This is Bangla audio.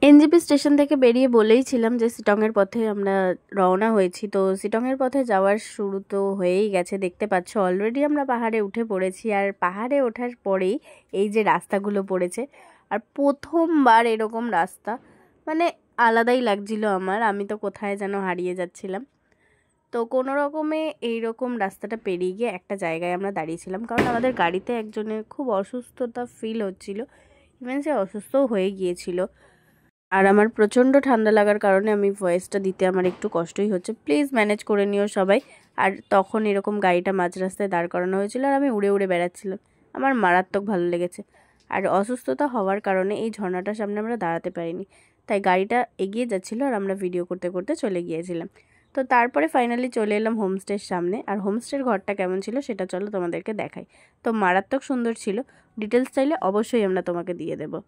এনজেপি স্টেশন থেকে বেরিয়ে বলেইছিলাম যে শিটংয়ের পথে আমরা রওনা হয়েছি। তো শিটংয়ের পথে যাওয়ার শুরু তো হয়েই গেছে, দেখতে পাচ্ছ অলরেডি আমরা পাহাড়ে উঠে পড়েছি। আর পাহাড়ে ওঠার পরেই এই যে রাস্তাগুলো পড়েছে, আর প্রথমবার এরকম রাস্তা, মানে আলাদাই লাগছিল আমার। আমি তো কোথায় যেন হারিয়ে যাচ্ছিলাম। তো কোনো রকমে এইরকম রাস্তাটা পেরিয়ে গিয়ে একটা জায়গায় আমরা দাঁড়িয়েছিলাম, কারণ আমাদের গাড়িতে একজনের খুব অসুস্থতা ফিল হচ্ছিল, ইভেন সে অসুস্থও হয়ে গিয়েছিল। আর আমার প্রচণ্ড ঠান্ডা লাগার কারণে আমি ভয়েসটা দিতে আমার একটু কষ্টই হচ্ছে, প্লিজ ম্যানেজ করে নিও সবাই। আর তখন এরকম গাড়িটা মাঝ রাস্তায় দাঁড় করানো হয়েছিল আর আমি উড়ে উড়ে বেড়াচ্ছিলাম। আমার মারাত্মক ভালো লেগেছে। আর অসুস্থতা হওয়ার কারণে এই ঝর্ণাটার সামনে আমরা দাঁড়াতে পারিনি, তাই গাড়িটা এগিয়ে যাচ্ছিলো আর আমরা ভিডিও করতে করতে চলে গিয়েছিলাম। তো তারপরে ফাইনালি চলে এলাম হোমস্টের সামনে। আর হোমস্টের ঘরটা কেমন ছিল সেটা চলো তোমাদেরকে দেখাই। তো মারাত্মক সুন্দর ছিল, ডিটেলস চাইলে অবশ্যই আমরা তোমাকে দিয়ে দেবো।